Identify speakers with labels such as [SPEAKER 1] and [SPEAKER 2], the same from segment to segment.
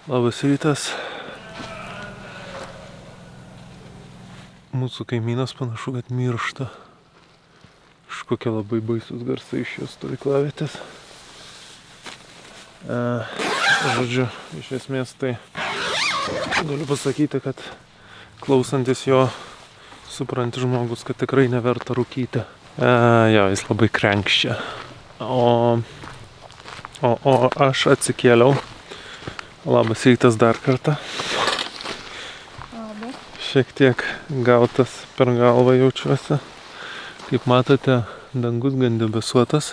[SPEAKER 1] Labas rytas. Mūsų kaimynas panašu, kad miršta. Kažkokie labai baisus garsai iš jos stovyklavietės. Žodžiu, iš esmės tai galiu pasakyti, kad klausantis jo supranti žmogus, kad tikrai neverta rūkyti. Jo, jis labai krenkščia. O aš atsikėliau. Labas rytas dar kartą. Šiek tiek gautas per galvą jaučiuosi. Kaip matote, dangus gan debesuotas.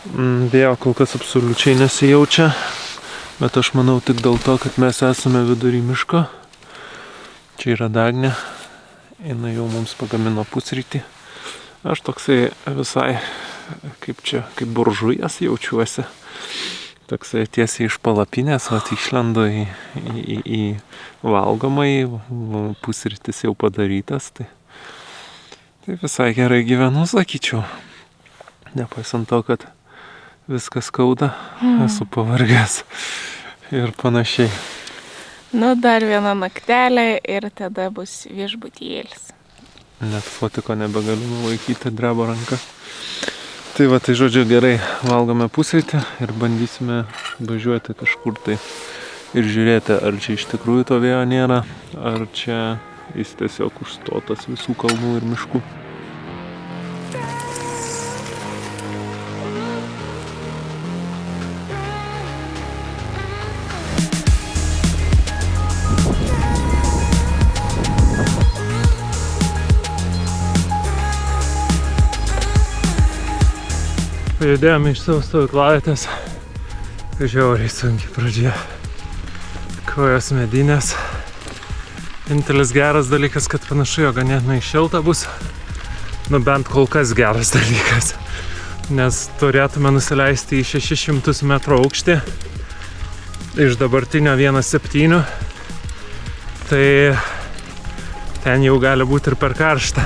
[SPEAKER 1] Vėjo kol kas absoliučiai nesijaučia, bet aš manau tik dėl to, kad mes esame vidury miško. Čia yra Dagnė, jinai jau mums pagamino pusrytį. Aš toksai visai, kaip buržujas jaučiuosi. Toksai tiesiai iš palapinės, išlendu į valgomąjį, pusrytis jau padarytas. Tai visai gerai gyvenu, sakyčiau. Nepaisant to, kad viskas skauda, esu pavargęs ir panašiai.
[SPEAKER 2] Nu, dar viena naktelė ir tada bus viešbutėlis.
[SPEAKER 1] Net fotiko nebegaliu nulaikyti, dreba ranka. Tai va, tai žodžiu, gerai, valgome pusrytį ir bandysime važiuoti kažkur tai ir žiūrėti, ar čia iš tikrųjų to vėjo nėra, ar čia jis tiesiog užstotas visų kalnų ir miškų. Pajudėjome iš savo stovyklavietės, žiauriai sunkiai pradžia. Kojos medinės. Vienintelis geras dalykas, kad panašu, jo ganėtinai šilta bus. Nu bent kol kas geras dalykas. Nes turėtume nusileisti į 600 metrų aukštį iš dabartinio 1,7. Tai ten jau gali būti ir per karšta.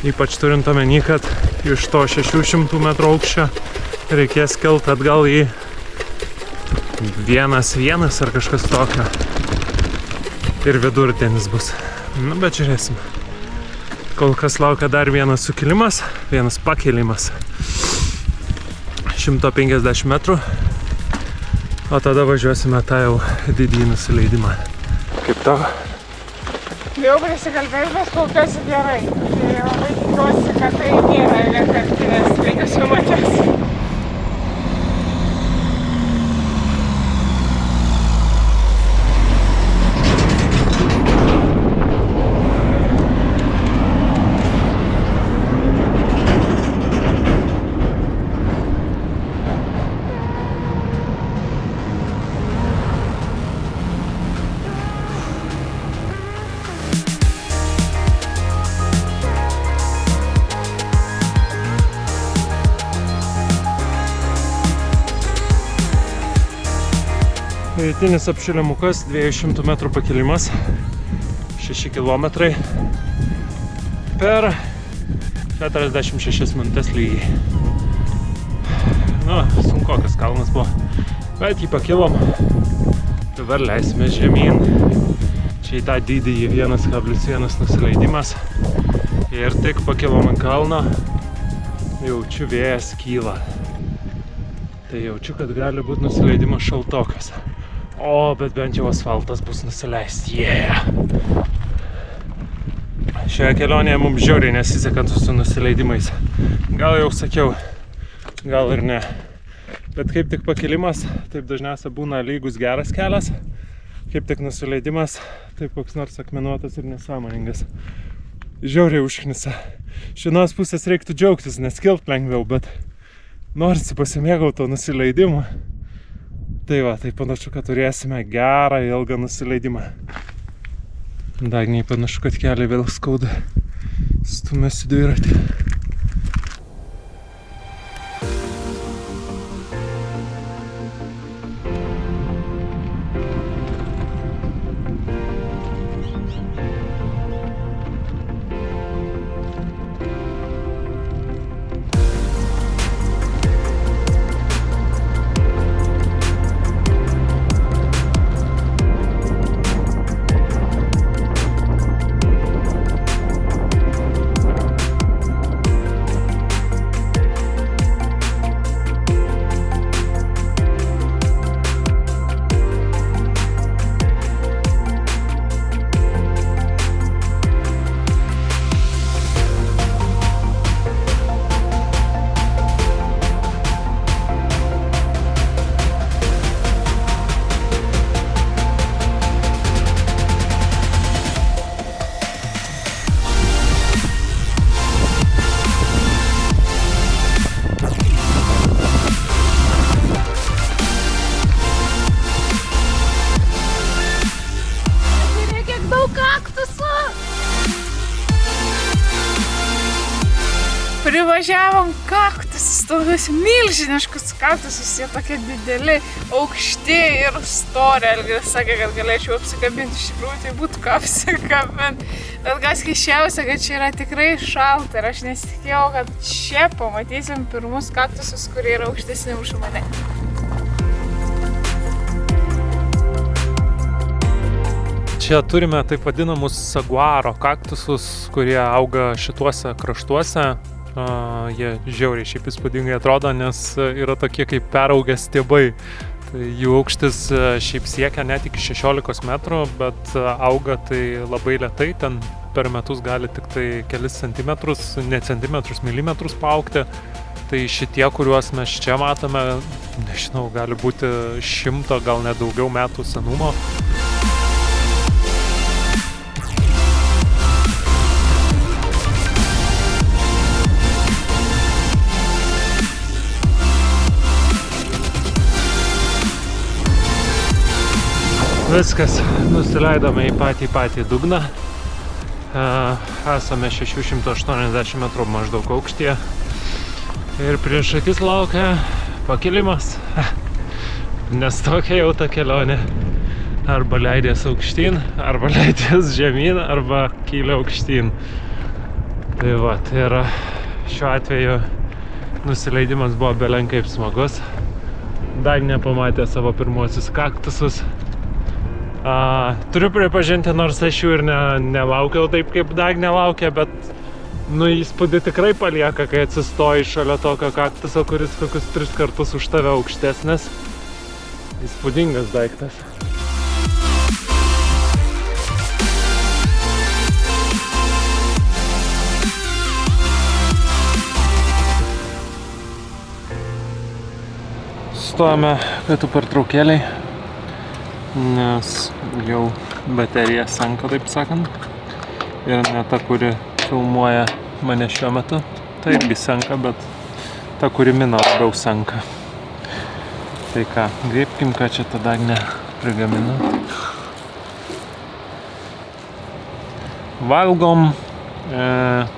[SPEAKER 1] Ypač turint omeny, kad iš to 600 metrų aukščio reikės kelt atgal į 1,1 ar kažkas tokio. Ir vidurdienis bus. Nu, bet žiūrėsim. Kol kas laukia dar vienas sukilimas, vienas pakėlimas. 150 metrų. O tada važiuosime tą jau didįjį nusileidimą. Kaip tavo?
[SPEAKER 2] Jau prisikalbėjau, bet kol kas gerai. Tai labai tikiuosi, kad tai nėra vienkartinės sveikas numatės.
[SPEAKER 1] Rytinis apšilimukas, 200 metrų pakilimas, 6 kilometrai per 46 minutės lygiai. Nu, sunkokas kalnas buvo, bet jį pakilom. Dabar leisime žemyn. Čia į tą didįjį 1,1 nusileidimas. Ir tik pakilom ant kalno, jaučiu vėjas kyla. Tai jaučiu, kad gali būti nusileidimas šaltokas. O, bet bent jau asfaltas bus nusileist. Yeah! Šioje kelionėje mums žiauriai nesisekant su nusileidimais. Gal jau sakiau, gal ir ne. Bet kaip tik pakilimas, taip dažniausiai būna lygus geras kelias. Kaip tik nusileidimas, taip koks nors akmenuotas ir nesąmoningas. Žiauriai užknisa. Iš vienos pusės reiktų džiaugtis, nes kilt lengviau, bet norisi pasimėgauti to nusileidimą. Tai va, tai panašu, kad turėsime gerą ilgą nusileidimą. Dagniai panašu, kad keliai vėl skauda. Stumėsi dviratį.
[SPEAKER 2] nuvažiavom kaktusus, tokius milžiniškus kaktusus, jie tokie dideli, aukšti ir stori. Algis sakė, kad galėčiau apsikabinti, iš tikrųjų tai būtų ką apsikabinti. Bet kas keisčiausia, kad čia yra tikrai šalta ir aš nesitikėjau, kad čia pamatysim pirmus kaktusus, kurie yra aukštesni už mane.
[SPEAKER 1] Čia turime taip vadinamus saguaro kaktusus, kurie auga šituose kraštuose. Jie žiauriai šiaip įspūdingai atrodo, nes yra tokie kaip peraugę stiebai. Tai jų aukštis šiaip siekia net iki 16 metrų, bet auga tai labai lėtai, ten per metus gali tik tai kelis centimetrus, ne centimetrus, milimetrus paaugti. Tai šitie, kuriuos mes čia matome, nežinau, gali būti 100, gal net daugiau metų senumo. Viskas, nusileidome į patį dugną. Esame 680 metrų maždaug aukštyje. Ir prieš akis laukia pakilimas. Nes tokia jau ta kelionė. Arba leidės aukštyn, arba leidės žemyn, arba kylia aukštyn. Tai va, tai yra šiuo atveju nusileidimas buvo belenkaip smagus. Dagnė pamatė savo pirmuosius kaktusus. Turiu pripažinti, nors aš jų ir nelaukiau taip, kaip Dagnė laukia, bet įspūdį tikrai palieka, kai atsistoji šalia tokio kaktuso, kuris kokius 3 kartus už tave aukštesnis. Įspūdingas daiktas. Stojame pietų pertraukėliai, nes jau baterija senka, taip sakant. Ir ne ta, kuri filmuoja mane šiuo metu. Tai irgi senka, bet ta, kuri mina, labiau senka. Tai ką, greipkim, ką čia ta Dagnė prigamino. Valgom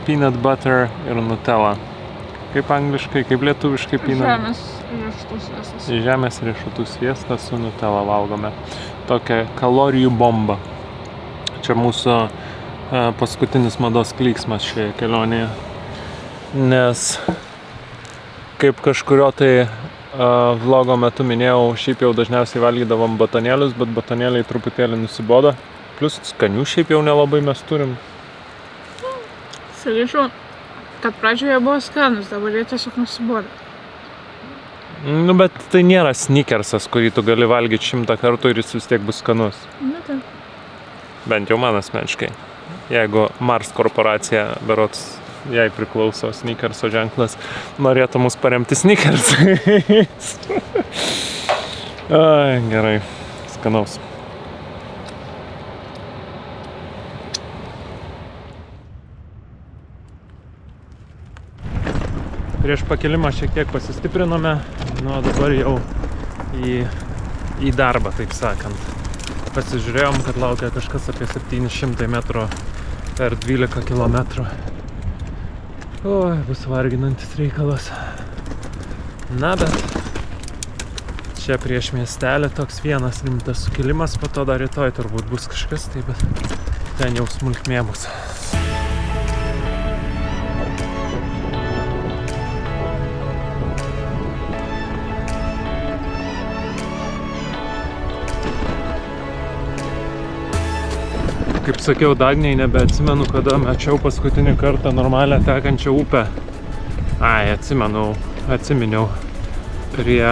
[SPEAKER 1] peanut butter ir Nutella. Kaip angliškai, kaip lietuviškai peanut? Žemės riešutų sviestas su Nutella valgome. Tokia kalorijų bomba. Čia mūsų paskutinis mados klyksmas šioje kelionėje. Nes kaip kažkurio tai vlogo metu minėjau, šiaip jau dažniausiai valgydavom batonėlius, bet batonėliai truputėlį nusibodo. Plus skanių šiaip jau nelabai mes turim.
[SPEAKER 2] Sakyčiau, kad pradžioje buvo skanus, dabar jie tiesiog nusibodo.
[SPEAKER 1] Bet tai nėra sneakersas, kurį tu gali valgyti 100 kartų ir jis vis tiek bus skanus.
[SPEAKER 2] Tai.
[SPEAKER 1] Bent jau man asmeniškai. Jeigu Mars korporacija, berods, jai priklauso sneakerso ženklas, norėtų mus paremti sneakersais. Ai, gerai, skanaus. Prieš pakilimą šiek tiek pasistiprinome, o dabar jau į darbą, taip sakant. Pasižiūrėjom, kad laukia kažkas apie 700 metrų per 12 kilometrų. Oi, bus varginantis reikalas. Na, bet čia prieš miestelį toks vienas rimtas sukilimas, po to dar rytoj turbūt bus kažkas, tai bet ten jau smulkmė bus. Kaip sakiau Dagnei, nebeatsimenu, kada mečiau paskutinį kartą normalią tekančią upę. Ai, atsiminiau prie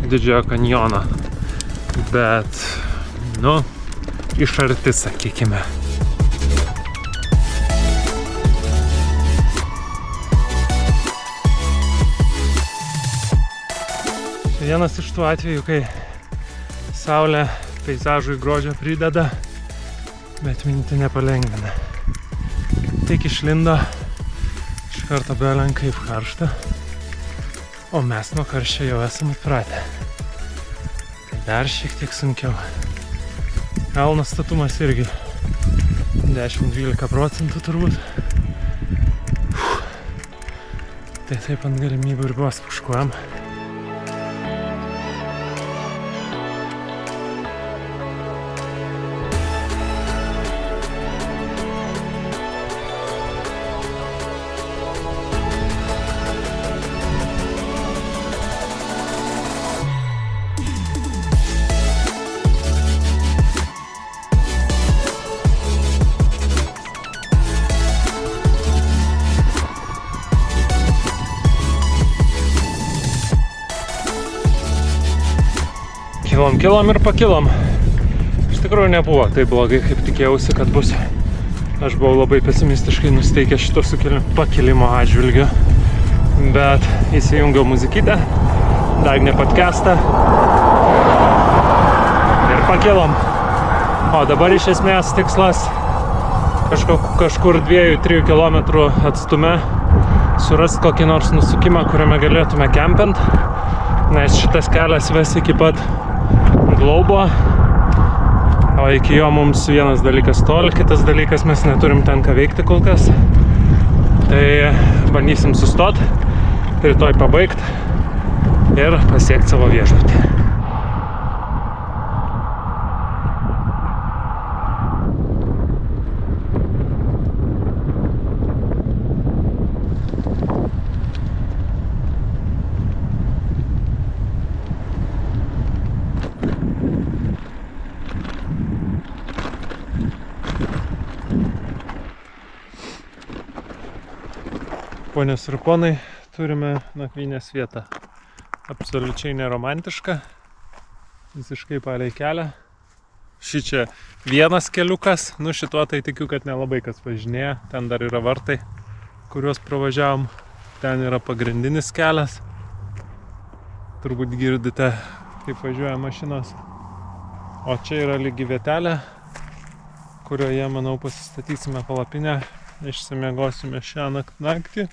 [SPEAKER 1] Didžiojo kanjono. Bet, iš arti, sakykime. Vienas iš tų atvejų, kai saulė peizažui grožio prideda, bet mintį nepalengvina. Tik išlindo, iš karto belen kaip karšta, o mes nuo karščio jau esame atpratę. Tai dar šiek tiek sunkiau. Kalno statumas irgi 10-12% turbūt. Tai taip ant galimybių ribos puškuojam. Kilom ir pakilom. Iš tikrųjų nebuvo taip blogai, kaip tikėjausi, kad bus. Aš buvau labai pesimistiškai nusteikęs šito pakilimo atžvilgiu. Bet įsijungiau muzikytę, Dagnė podcastą ir pakilom. O dabar iš esmės tikslas kažkur 2-3 km atstume surast kokį nors nusukimą, kuriame galėtume kempint, nes šitas kelias ves iki pat Glaubo, o iki jo mums vienas dalykas toli, kitas dalykas mes neturim ten ką veikti kol kas. Tai bandysim sustot, rytoj pabaigt ir pasiekti savo viešbutį. Ponios ir ponai, turime nakvynės vietą. Absoliučiai neromantiška, visiškai palei kelią. Ši čia vienas keliukas, šituo tai tikiu, kad nelabai kas važinėja. Ten dar yra vartai, kuriuos pravažiavom. Ten yra pagrindinis kelias. Turbūt girdite, kaip važiuoja mašinos. O čia yra lygi vietelė, kurioje, manau, pasistatysime palapinę, išsimiegosime šią naktį.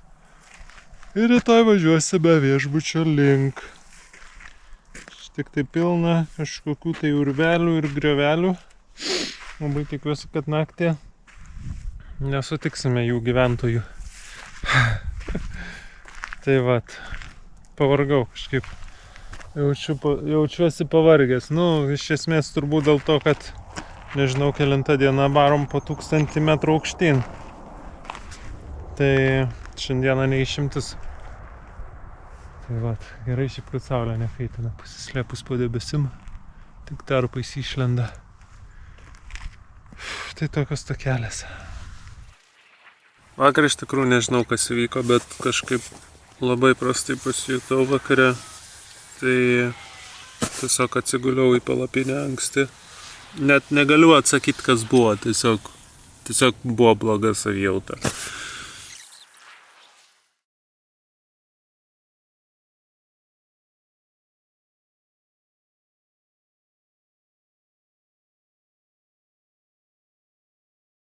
[SPEAKER 1] Ir rytoj važiuosime viešbučio link. Tik tai pilna kažkokių tai urvelių ir griovelių. Labai tikiuosi, kad naktį nesutiksime jų gyventojų. Tai vat, pavargau kažkaip. Jaučiuosi pavargęs. Iš esmės turbūt dėl to, kad nežinau kelintą dieną varom po 1000 metrų aukštyn. Tai šiandieną neišimtis. Tai vat, gerai šiaip, kad saulė nekaitina, pasislėpus po debesim, tik tarpais išlenda. Tai tokios takelės. Vakar iš tikrųjų nežinau, kas įvyko, bet kažkaip labai prastai pasijutau vakare. Tai tiesiog atsiguliau į palapinę anksti. Net negaliu atsakyti, kas buvo, tiesiog buvo bloga savijauta.